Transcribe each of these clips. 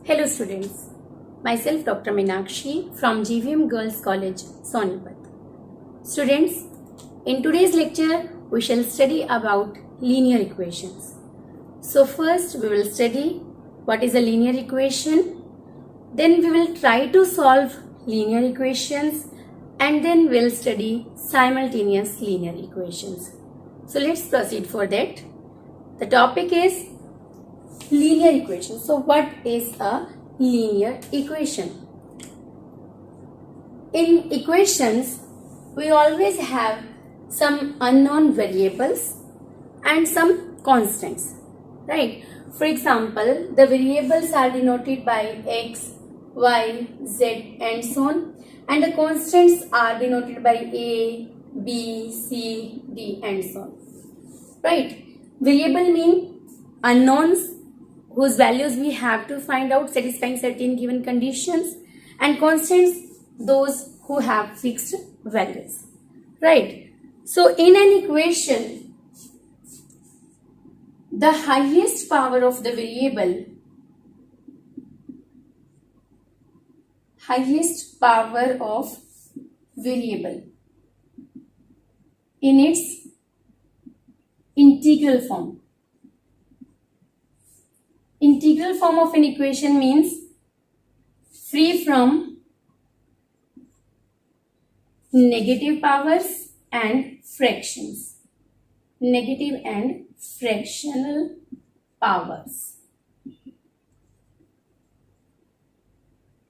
Hello students, myself Dr. Meenakshi from GVM Girls College, Sonipat. Students, in today's lecture we shall study about linear equations. So first we will study what is a linear equation, then we will try to solve linear equations, and then we will study simultaneous linear equations. So let's proceed for that. The topic is linear equation. So what is a linear equation? In equations, we always have some unknown variables and some constants, right? For example, the variables are denoted by x, y, z and so on, and the constants are denoted by a, b, c, d and so on, right? Variable mean unknowns whose values we have to find out satisfying certain given conditions, and constants those who have fixed values, right? So in an equation, the highest power of the variable, in its integral form. Integral form of an equation means free from negative powers and fractions. Negative and fractional powers.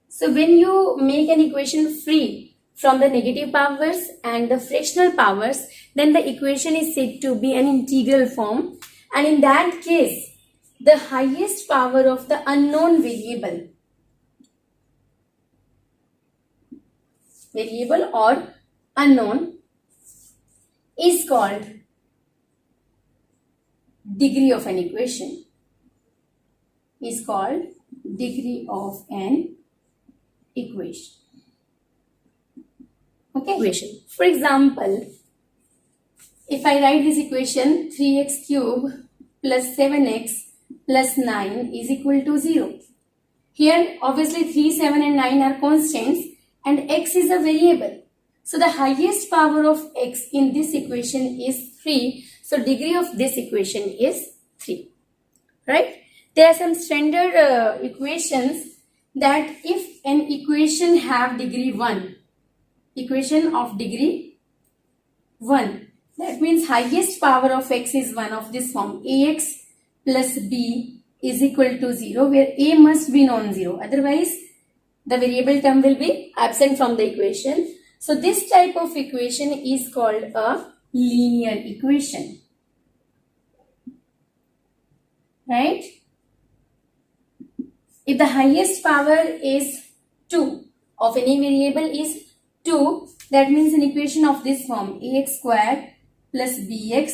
So when you make an equation free from the negative powers and the fractional powers, then the equation is said to be an integral form, and in that case, the highest power of the unknown variable or unknown is called degree of an equation. Okay. Equation. For example, if I write this equation 3x cube plus 7x plus 9 is equal to 0. Here obviously 3, 7 and 9 are constants and x is a variable. So the highest power of x in this equation is 3. So degree of this equation is 3. Right? There are some standard equations that if an equation have degree 1, equation of degree 1, that means highest power of x is 1 of this form, ax plus b is equal to 0, where a must be non-zero, otherwise the variable term will be absent from the equation. So this type of equation is called a linear equation, right? If the highest power is 2 of any variable is 2, that means an equation of this form, ax square plus bx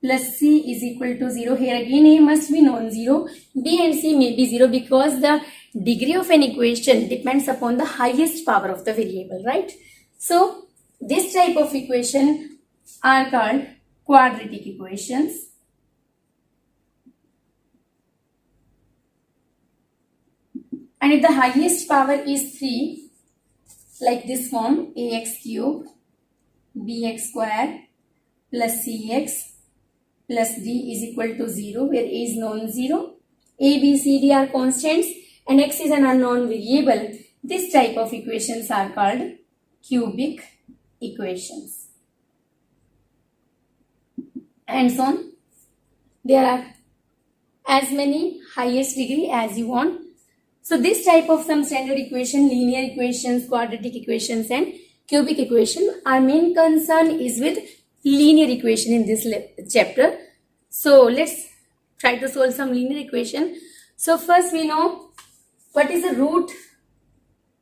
plus c is equal to 0. Here again a must be non-zero, b and c may be 0 because the degree of an equation depends upon the highest power of the variable, right? So this type of equation are called quadratic equations. And if the highest power is 3, like this form, ax cube bx square plus cx plus d is equal to 0, where a is non-zero, a, b, c, d are constants and x is an unknown variable. This type of equations are called cubic equations. And so on. There are as many highest degree as you want. So this type of some standard equation, linear equations, quadratic equations and cubic equation, our main concern is with linear equation in this chapter. So let's try to solve some linear equation. So first we know what is the root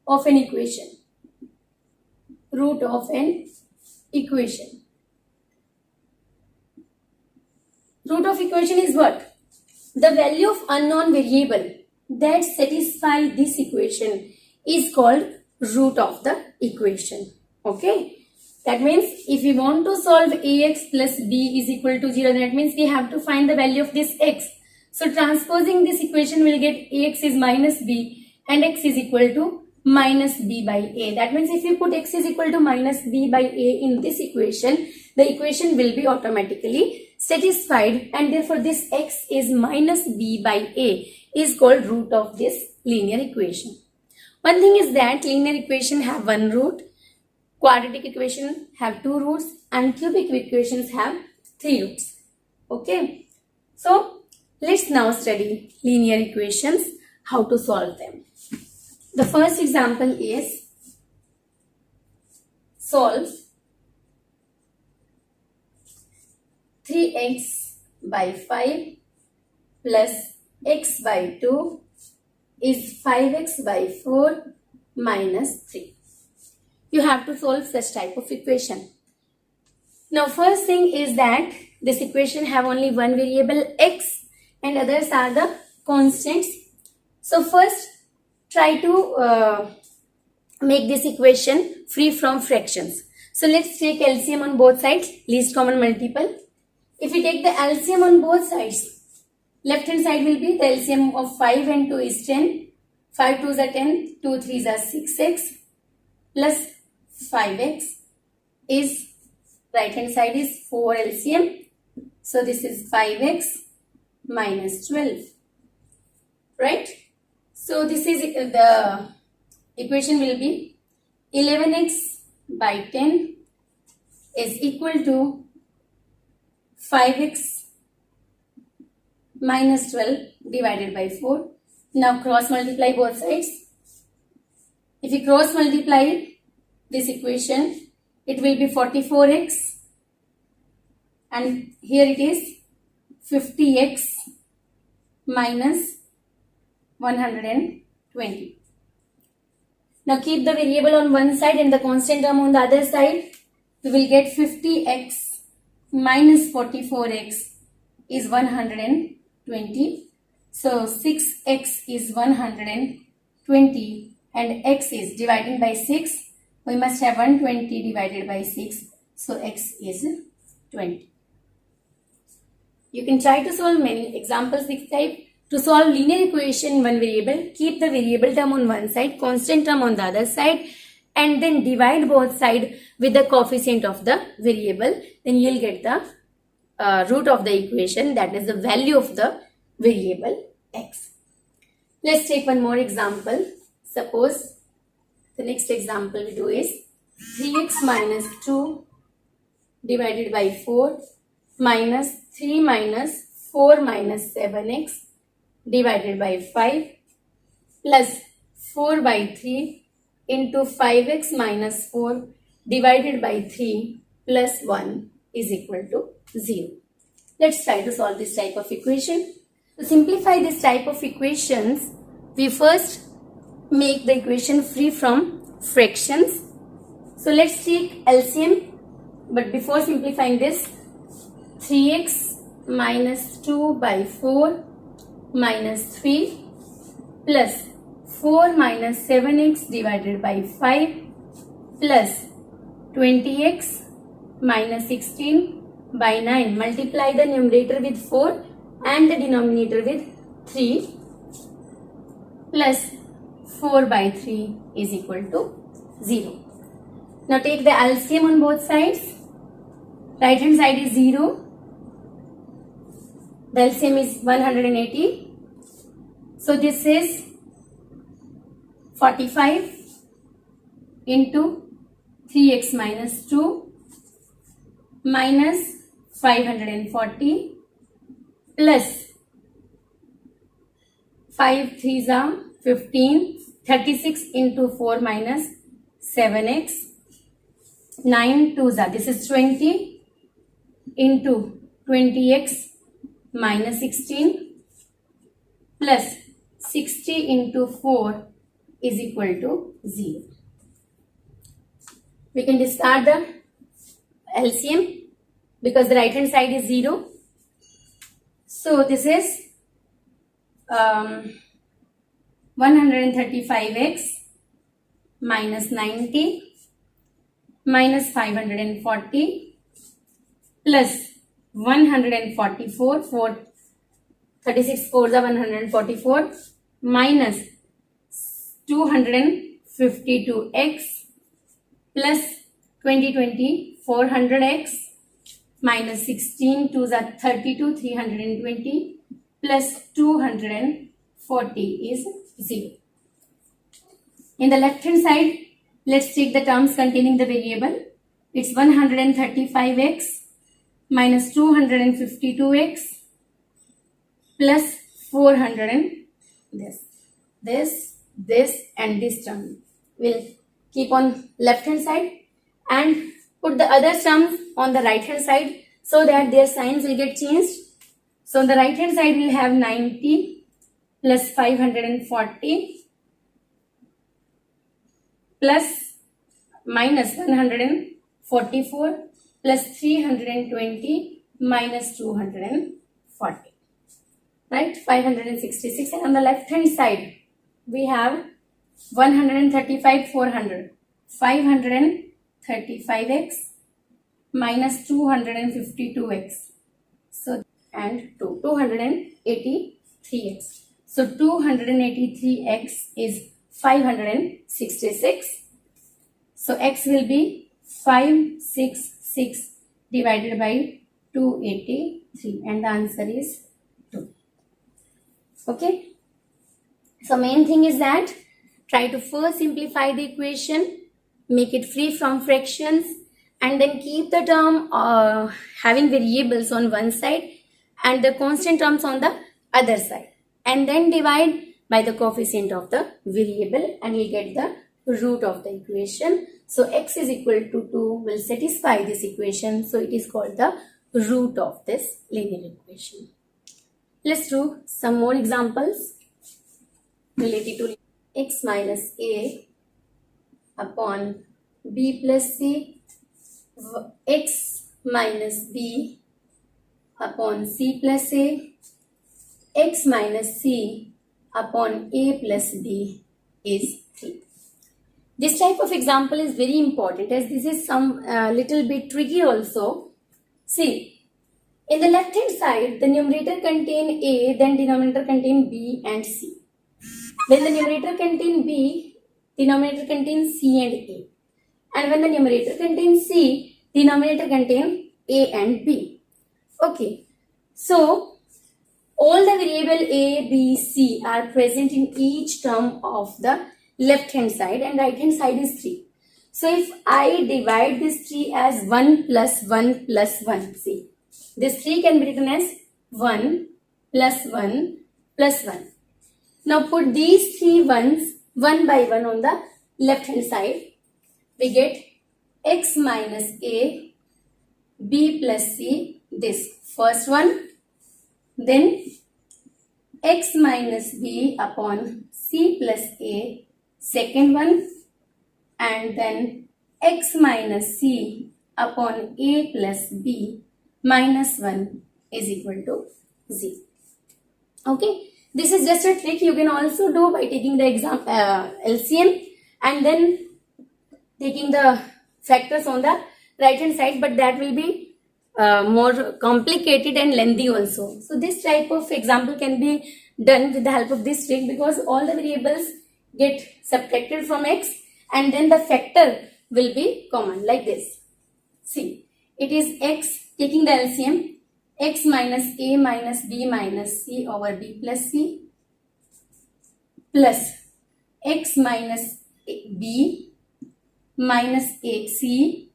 of an equation. Root of an equation. Root of equation is what? The value of unknown variable that satisfy this equation is called root of the equation. Okay. That means if we want to solve ax plus b is equal to 0, that means we have to find the value of this x. So transposing this equation will get ax is minus b and x is equal to minus b by a. That means if you put x is equal to minus b by a in this equation, the equation will be automatically satisfied, and therefore this x is minus b by a is called root of this linear equation. One thing is that linear equation have one root, quadratic equation have two roots, and cubic equations have three roots. Okay, so let's now study linear equations, how to solve them. The first example is solve 3x by 5 plus x by 2 is 5x by 4 minus 3. You have to solve such type of equation. Now first thing is that this equation have only one variable x and others are the constants. So first try to make this equation free from fractions. So let's take LCM on both sides, least common multiple. If we take the LCM on both sides, left hand side will be the LCM of 5 and 2 is 10. 5 2s are 10, 2 3s are 6x plus 5x is right hand side is 4 LCM. So this is 5x minus 12. Right? So this is the equation will be 11x by 10 is equal to 5x minus 12 divided by 4. Now cross multiply both sides. If you cross multiply this equation, it will be 44x and here it is 50x minus 120. Now keep the variable on one side and the constant term on the other side. We will get 50x minus 44x is 120. So 6x is 120 and x is dividing by 6. We must have 120 divided by 6. So x is 20. You can try to solve many examples this type. To solve linear equation in one variable, keep the variable term on one side, constant term on the other side, and then divide both sides with the coefficient of the variable. Then you will get the root of the equation, that is the value of the variable x. Let's take one more example. Suppose the next example we do is 3x minus 2 divided by 4 minus 3 minus 4 minus 7x divided by 5 plus 4 by 3 into 5x minus 4 divided by 3 plus 1 is equal to 0. Let's try to solve this type of equation. To simplify this type of equations, we first make the equation free from fractions. So let's take LCM, but before simplifying this, 3x minus 2 by 4 minus 3 plus 4 minus 7x divided by 5 plus 20x minus 16 by 9. Multiply the numerator with 4 and the denominator with 3 plus 4 by 3 is equal to 0. Now take the LCM on both sides. Right hand side is 0. The LCM is 180. So this is 45 into 3x minus 2 minus 540 plus 5 3s are 15, 36 into 4 minus 7x, 9 2s are, this is 20 into 20x minus 16 plus 60 into 4 is equal to 0. We can discard the LCM because the right hand side is 0. So this is 135x minus 90 minus 540 plus 144, 36 4s are 144 minus 252x plus 20 400x minus 16 2s are 32 320 plus 240 is 0. In the left hand side, let's take the terms containing the variable. It's 135x minus 252x plus 400 and this and this term. We'll keep on left hand side and put the other terms on the right hand side so that their signs will get changed. So on the right hand side we'll have 90 plus 540 plus minus 144 plus 320 minus 240. Right, 566. And on the left hand side we have 135 400 535x minus 252x, so and 283x. So 283x is 566. So x will be 566 divided by 283 and the answer is 2. Okay. So main thing is that try to first simplify the equation, make it free from fractions, and then keep the term having variables on one side and the constant terms on the other side, and then divide by the coefficient of the variable and you get the root of the equation. So x is equal to 2 will satisfy this equation, so it is called the root of this linear equation. Let's do some more examples related to x minus a upon b plus c, x minus b upon c plus a, x minus c upon a plus b is 3. This type of example is very important as this is some little bit tricky also. See, in the left hand side the numerator contain a, then denominator contain b and c. When the numerator contain b, denominator contains c and a. And when the numerator contains c, denominator contain a and b. Okay. So, all the variable a, b, c are present in each term of the left hand side and right hand side is 3. So, if I divide this 3 as 1 plus 1 plus 1, see, this 3 can be written as 1 plus 1 plus 1. Now put these 3 ones one by one on the left hand side. We get x minus a, b plus c, this first one, then x minus b upon c plus a, second one, and then x minus c upon a plus b minus 1 is equal to 0. Okay. This is just a trick you can also do by taking the LCM and then taking the factors on the right hand side, but that will be more complicated and lengthy also. So this type of example can be done with the help of this trick because all the variables get subtracted from x and then the factor will be common like this. See, it is x taking the LCM, x minus a minus b minus c over b plus c plus x minus b minus a c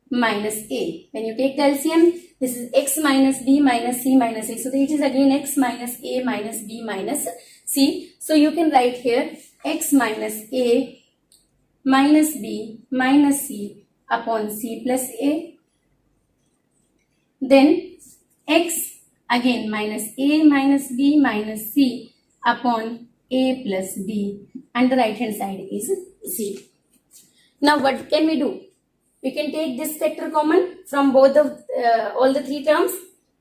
minus a. When you take the LCM, this is x minus b minus c minus a. So it is again x minus a minus b minus c. So you can write here x minus a minus b minus c upon c plus a. Then x again minus a minus b minus c upon a plus b and the right hand side is 0. Now what can we do? We can take this factor common from both of all the 3 terms,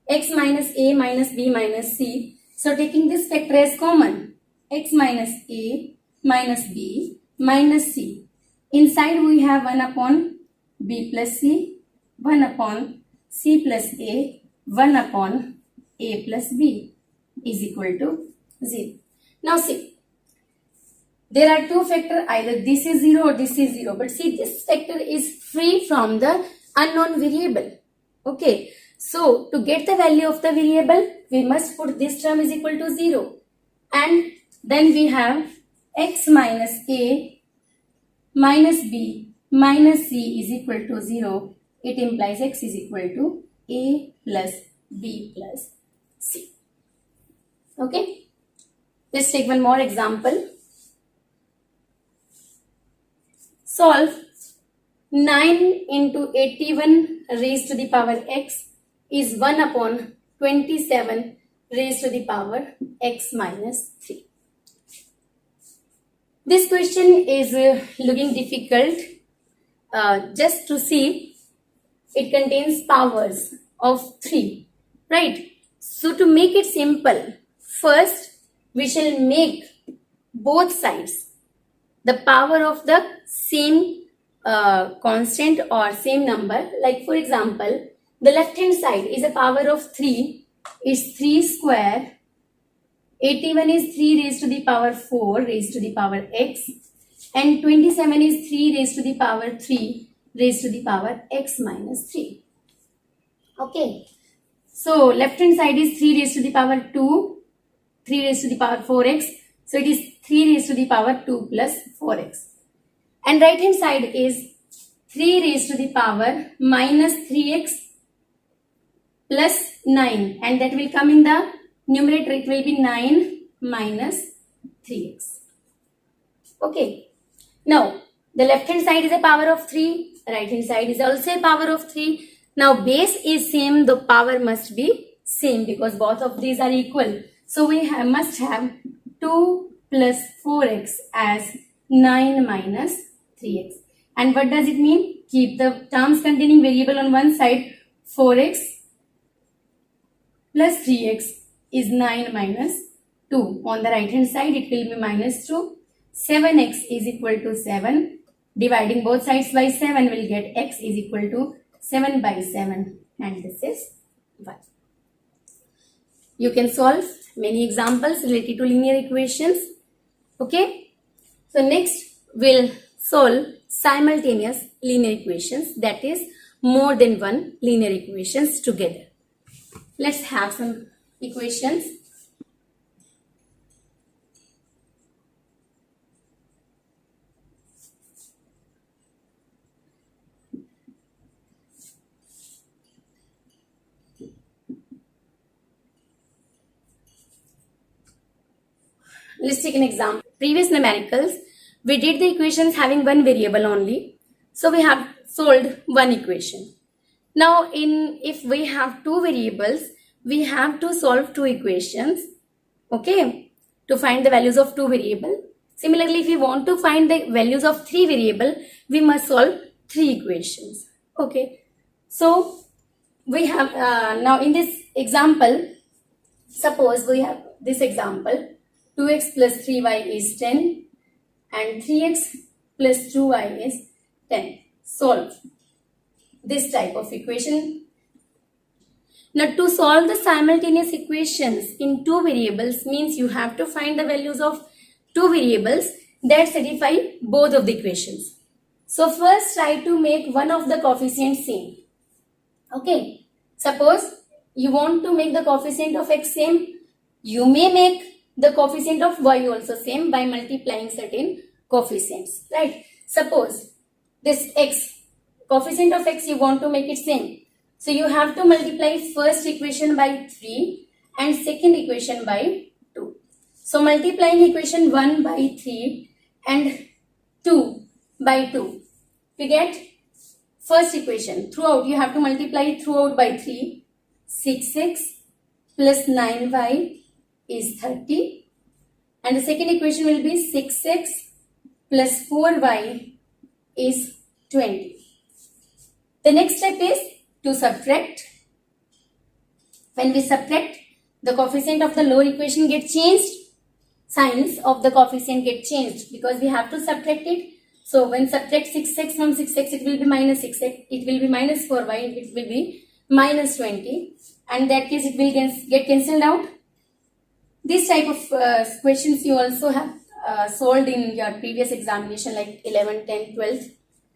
x minus a minus b minus c. So taking this factor as common, x minus a minus b minus c. Inside we have 1 upon b plus c, 1 upon c plus a, 1 upon a plus b is equal to 0. Now see, there are two factors, either this is 0 or this is 0. But see, this factor is free from the unknown variable. Okay. So to get the value of the variable, we must put this term is equal to 0. And then we have x minus a minus b minus c is equal to 0. It implies x is equal to a plus b plus c. Okay. Let's take one more example. Solve 9 into 81 raised to the power x is 1 upon 27 raised to the power x minus 3. This question is looking difficult. Just to see, it contains powers of 3, right? So to make it simple, first we shall make both sides the power of the same constant or same number. Like for example, the left hand side is a power of 3, is 3 square. 81 is 3 raised to the power 4 raised to the power x, and 27 is 3 raised to the power 3 raised to the power x minus 3. Okay. So left hand side is 3 raised to the power 2, 3 raised to the power 4x. So it is 3 raised to the power 2 plus 4x. And right hand side is 3 raised to the power minus 3x plus 9. And that will come in the numerator. It will be 9 minus 3x. Okay. Now, the left hand side is a power of 3. Right hand side is also a power of 3. Now, base is same. The power must be same because both of these are equal. So, we must have 2 plus 4x as 9 minus 3x. And what does it mean? Keep the terms containing variable on one side. 4x plus 3x is 9 minus 2. On the right hand side, it will be minus 2. 7x is equal to 7. Dividing both sides by 7 will get x is equal to 7 by 7. And this is 1. You can solve many examples related to linear equations. Okay. So next we'll solve simultaneous linear equations, that is more than one linear equations together. Let's have some equations. Let's take an example. Previous numericals, we did the equations having one variable only. So we have solved one equation. Now if we have two variables, we have to solve two equations. Okay. To find the values of two variables. Similarly, if we want to find the values of three variables, we must solve three equations. Okay. So we have now in this example, suppose we have this example. 2x plus 3y is 10 and 3x plus 2y is 10. Solve this type of equation. Now to solve the simultaneous equations in two variables means you have to find the values of two variables that satisfy both of the equations. So first try to make one of the coefficients same. Okay. Suppose you want to make the coefficient of x same. You may make the coefficient of y also same by multiplying certain coefficients, right? Suppose this x, coefficient of x you want to make it same. So you have to multiply first equation by 3 and second equation by 2. So multiplying equation 1 by 3 and 2 by 2. We get first equation. Throughout you have to multiply throughout by 3. 6x plus 9y is 30, and the second equation will be 6x plus 4y is 20. The next step is to subtract. When we subtract, the coefficient of the lower equation gets changed. Signs of the coefficient get changed because we have to subtract it. So when subtract 6x from 6x, it will be minus 6x, it will be minus 4y, it will be minus 20, and in that case it will get cancelled out. This type of questions you also have solved in your previous examination like 11, 10, 12.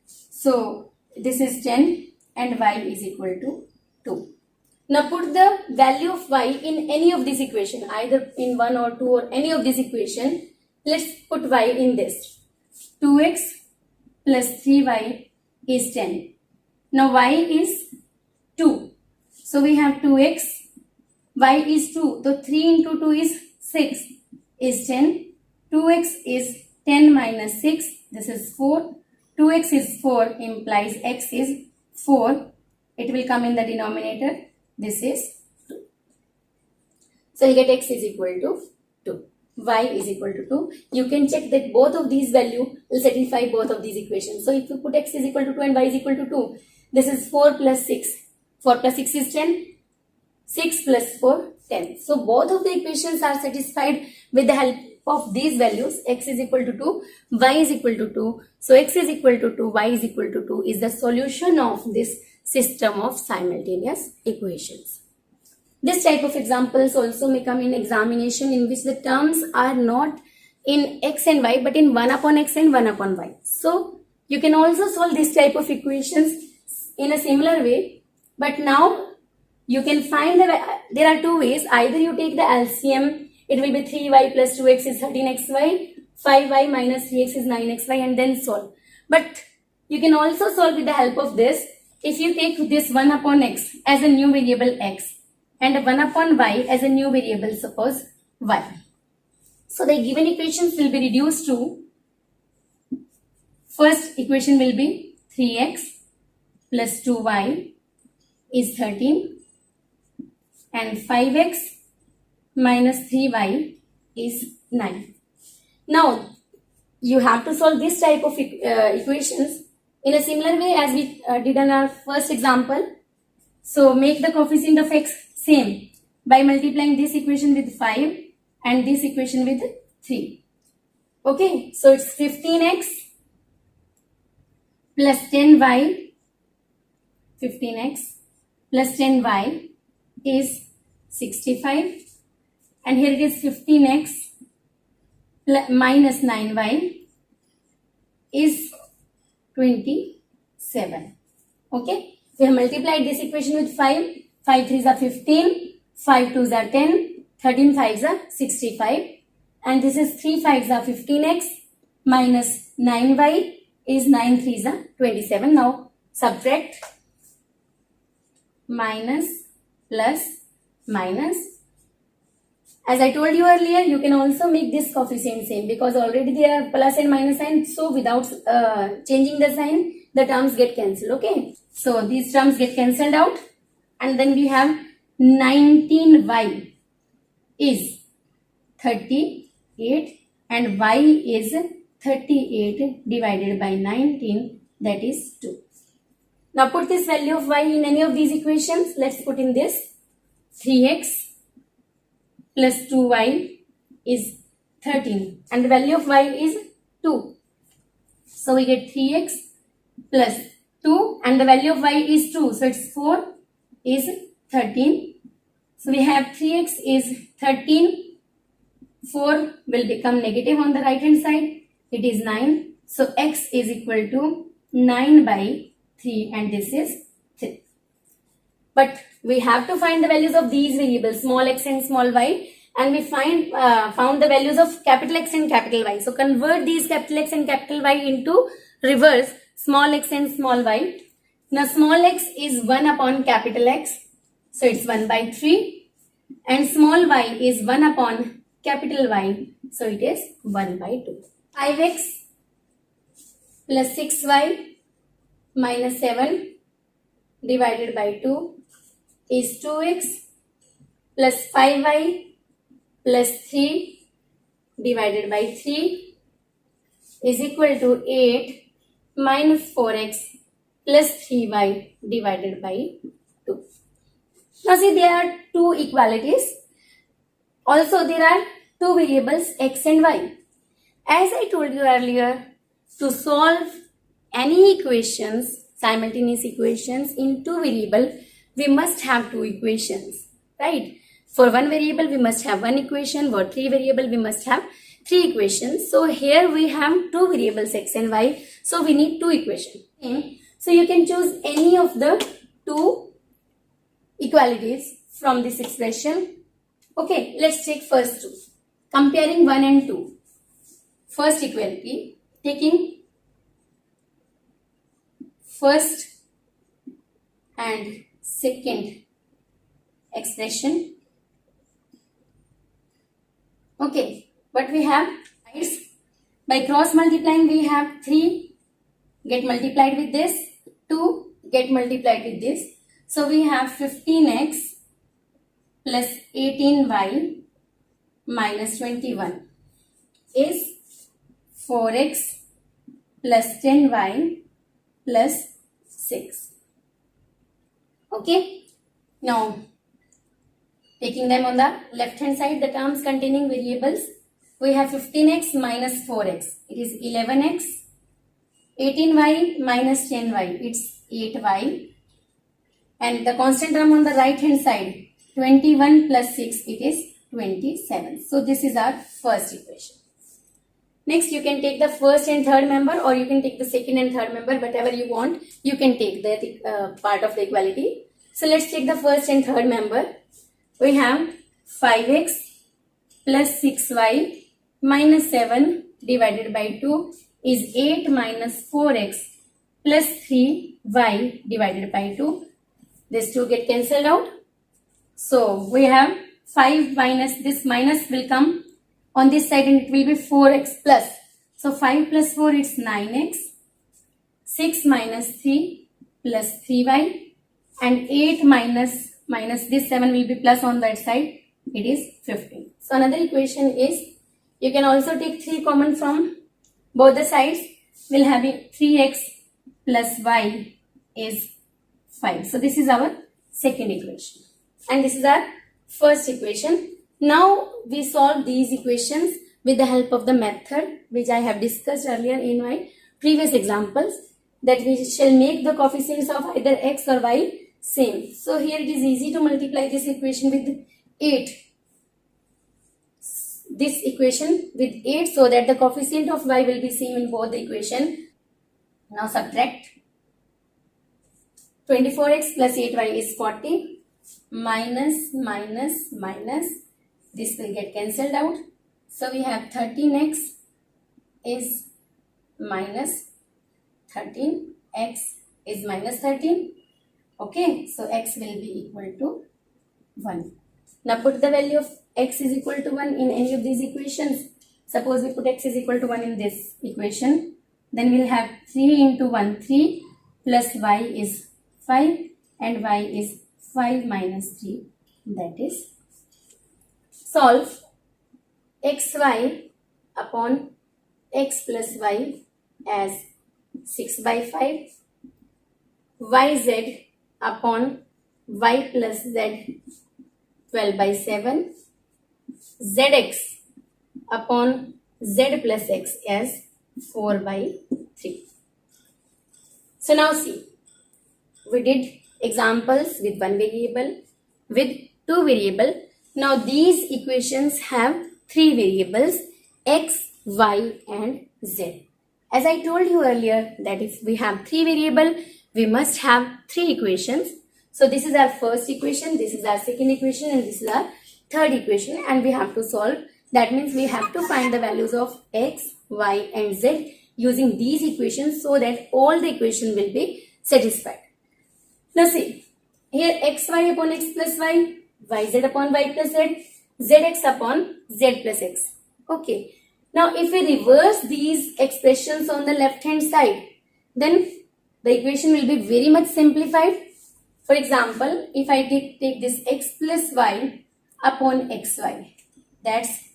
So this is 10 and y is equal to 2. Now put the value of y in any of these equation, either in 1 or 2 or any of this equation. Let's put y in this. 2x plus 3y is 10. Now y is 2. So we have 2x, y is 2. So 3 into 2 is 6 is 10. 2x is 10 minus 6. This is 4. 2x is 4 implies x is 4. It will come in the denominator. This is 2. So you get x is equal to 2. Y is equal to 2. You can check that both of these value will satisfy both of these equations. So if you put x is equal to 2 and y is equal to 2, this is 4 plus 6. 4 plus 6 is 10. 6 plus 4, 10. So both of the equations are satisfied with the help of these values. X is equal to 2, y is equal to 2. So x is equal to 2, y is equal to 2 is the solution of this system of simultaneous equations. This type of examples also may come in examination in which the terms are not in x and y but in 1 upon x and 1 upon y. So you can also solve this type of equations in a similar way, but now you can find there are two ways. Either you take the LCM, it will be 3y plus 2x is 13xy, 5y minus 3x is 9xy, and then solve. But you can also solve with the help of this. If you take this 1 upon x as a new variable x and 1 upon y as a new variable, suppose y. So the given equations will be reduced to, first equation will be 3x plus 2y is 13 and 5x minus 3y is 9. Now you have to solve this type of equations in a similar way as we did in our first example. So make the coefficient of x same by multiplying this equation with 5 and this equation with 3. Okay, so it's 15x plus 10y, 15x plus 10y is 65, and here it is 15x minus 9y is 27. Okay, we have multiplied this equation with 5. 5 3s are 15, 5 2s are 10, 13 5s are 65, and this is 3 5s are 15x minus 9y is 9 3s are 27. Now subtract, minus plus minus. As I told you earlier, you can also make this coefficient same because already there are plus and minus sign. So without changing the sign, the terms get cancelled. Okay, so these terms get cancelled out, and then we have 19y is 38 and y is 38 divided by 19, that is 2. Now put this value of y in any of these equations. Let's put in this. 3x plus 2y is 13 and the value of y is 2. So we get 3x plus 2 and the value of y is 2. So it's 4 is 13. So we have 3x is 13. 4 will become negative on the right hand side. It is 9. So x is equal to 9 by 3 and this is 3. But we have to find the values of these variables, small x and small y, and we found the values of capital X and capital Y. So convert these capital X and capital Y into reverse, small x and small y. Now small x is 1 upon capital X, so it's 1 by 3, and small y is 1 upon capital Y, so it is 1 by 2. 5x plus 6y minus 7 divided by 2 is 2x plus 5y plus 3 divided by 3 is equal to 8 minus 4x plus 3y divided by 2. Now see, there are two equalities. Also there are two variables x and y. As I told you earlier, to solve any equations, simultaneous equations in two variable, we must have two equations, right? For one variable, we must have one equation. For three variable, we must have three equations. So here we have two variables x and y. So we need two equations. Okay. So you can choose any of the two equalities from this expression. Okay, let's take first two. Comparing 1 and 2. First equality, taking first and second expression. Okay, what we have is by cross multiplying we have 3 get multiplied with this, 2 get multiplied with this. So we have 15x plus 18y minus 21 is 4x plus 10y plus 6. Okay, now taking them on the left hand side, the terms containing variables, we have 15x minus 4x, it is 11x, 18y minus 10y, it's 8y, and the constant term on the right hand side, 21 plus 6, it is 27. So this is our first equation. Next, you can take the first and third member, or you can take the second and third member, whatever you want. You can take the part of the equality. So let's take the first and third member. We have 5x plus 6y minus 7 divided by 2 is 8 minus 4x plus 3y divided by 2. These two get cancelled out. So we have 5 minus, this minus will come on this side and it will be 4x plus. So 5 plus 4 is 9x. 6 minus 3 plus 3y. And 8 minus this 7 will be plus on that side. It is 15. So another equation is, you can also take 3 common from both the sides. We'll have 3x plus y is 5. So this is our second equation. And this is our first equation. Now we solve these equations with the help of the method which I have discussed earlier in my previous examples, that we shall make the coefficients of either x or y same. So here it is easy to multiply this equation with 8. This equation with 8 so that the coefficient of y will be same in both the equation. Now subtract. 24x plus 8y is 40. Minus, this will get cancelled out. So we have 13x is minus 13, x is minus 13. Okay, so x will be equal to 1. Now put the value of x is equal to 1 in any of these equations. Suppose we put x is equal to 1 in this equation. Then we'll have 3 into 1, 3 plus y is 5 and y is 5 minus 3, that is. Solve xy upon x plus y as 6 by 5, yz upon y plus z 12 by 7, zx upon z plus x as 4 by 3. So now see, we did examples with one variable, with two variable. Now these equations have three variables, x, y and z. As I told you earlier that if we have three variable, we must have three equations. So this is our first equation, this is our second equation and this is our third equation, and we have to solve. That means we have to find the values of x, y and z using these equations so that all the equation will be satisfied. Now see, here xy upon x plus y, yz upon y plus z, zx upon z plus x. Okay. Now if we reverse these expressions on the left hand side, then the equation will be very much simplified. For example, if I take this x plus y upon xy, that's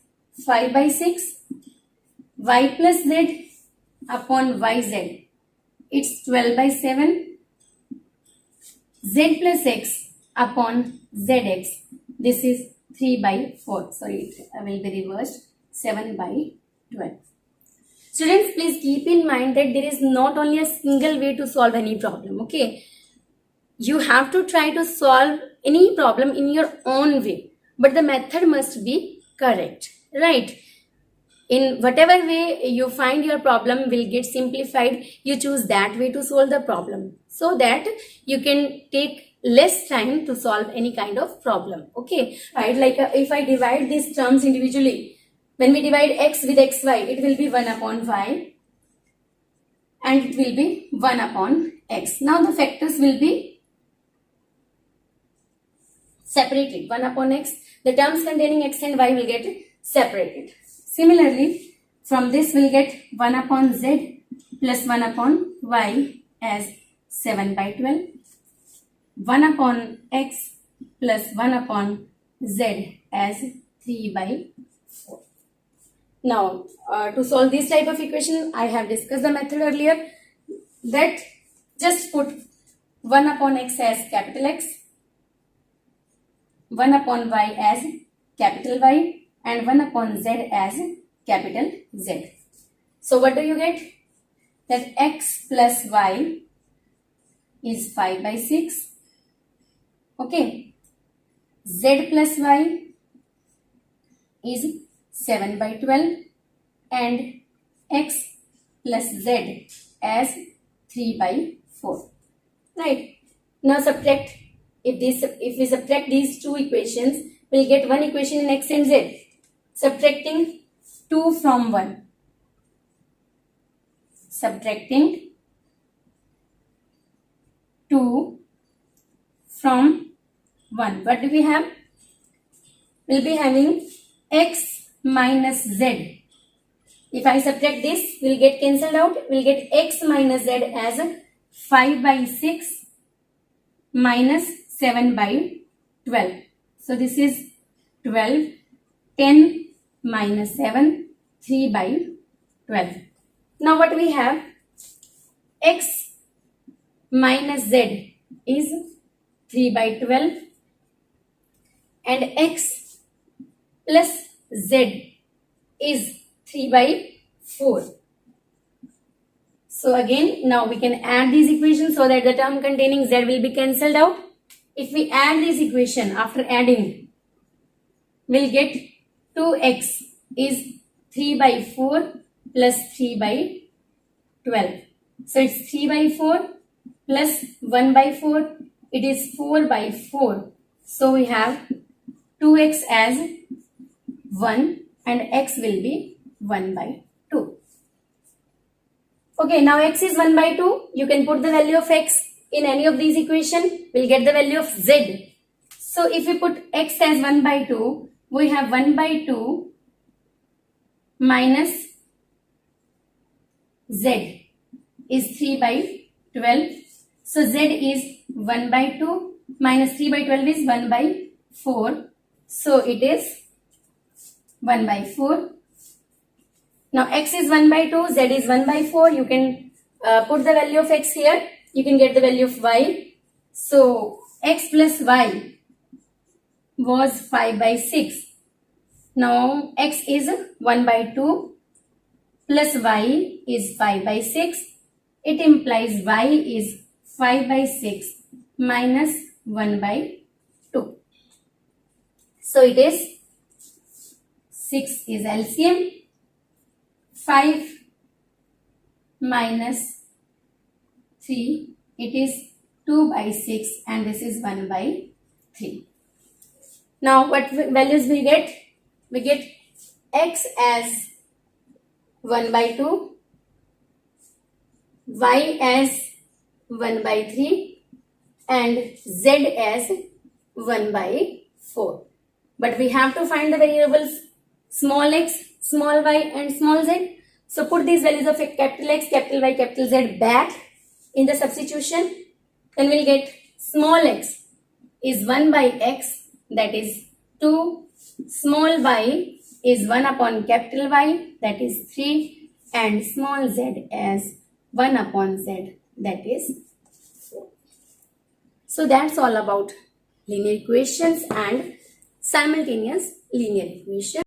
5 by 6, y plus z upon yz, it's 12 by 7, z plus x upon zx, this is 3 by 4, sorry, it will be reversed, 7 by 12. Students, please keep in mind that there is not only a single way to solve any problem, okay? You have to try to solve any problem in your own way. but the method must be correct, right? In whatever way you find your problem will get simplified, you choose that way to solve the problem so that you can take less time to solve any kind of problem. Okay, right? Like if I divide these terms individually, when we divide x with xy, it will be 1 upon y and it will be 1 upon x. Now the factors will be separated. 1 upon x, the terms containing x and y will get separated. Similarly, from this we'll get 1 upon z plus 1 upon y as 7 by 12. 1 upon x plus 1 upon z as 3 by 4. Now, to solve this type of equation, I have discussed the method earlier, that just put 1 upon x as capital X, 1 upon y as capital Y, and 1 upon z as capital Z. So what do you get? That x plus y is 5 by 6. Okay. Z plus y is 7 by 12 and x plus z as 3 by 4. Right. Now subtract. If we subtract these two equations, we'll get one equation in x and z. Subtracting 2 from 1. Subtracting 2 from 1. What do we have? We'll be having x minus z. If I subtract this, we'll get cancelled out. We'll get x minus z as 5 by 6 minus 7 by 12. So this is 12, 10 minus 7, 3 by 12. Now what we have? X minus z is 3 by 12 and x plus z is 3 by 4. So again, now we can add these equations so that the term containing z will be cancelled out. If we add this equation, after adding, we'll get 2x is 3 by 4 plus 3 by 12. So it's 3 by 4 plus 1 by 4. It is 4 by 4. So we have 2x as 1 and x will be 1 by 2. Okay, now x is 1 by 2. You can put the value of x in any of these equations. We'll get the value of z. So if we put x as 1 by 2, we have 1 by 2 minus z is 3 by 12. So z is 1 by 2 minus 3 by 12 is 1 by 4. So it is 1 by 4. Now x is 1 by 2, z is 1 by 4. You can put the value of x here. You can get the value of y. So x plus y was 5 by 6. Now x is 1 by 2 plus y is 5 by 6. It implies y is 5 by 6 minus 1 by 2. So it is 6 is LCM. 5 minus 3, it is 2 by 6 and this is 1 by 3. Now what values we get? We get x as 1 by 2, y as 1 by 3 and z as 1 by 4. But we have to find the variables small x, small y and small z. So put these values of capital X, capital Y, capital Z back in the substitution. Then we'll get small x is 1 by x, that is 2. Small y is 1 upon capital Y, that is 3. And small z as 1 upon z, that is 4. So that's all about linear equations and simultaneous linear equations.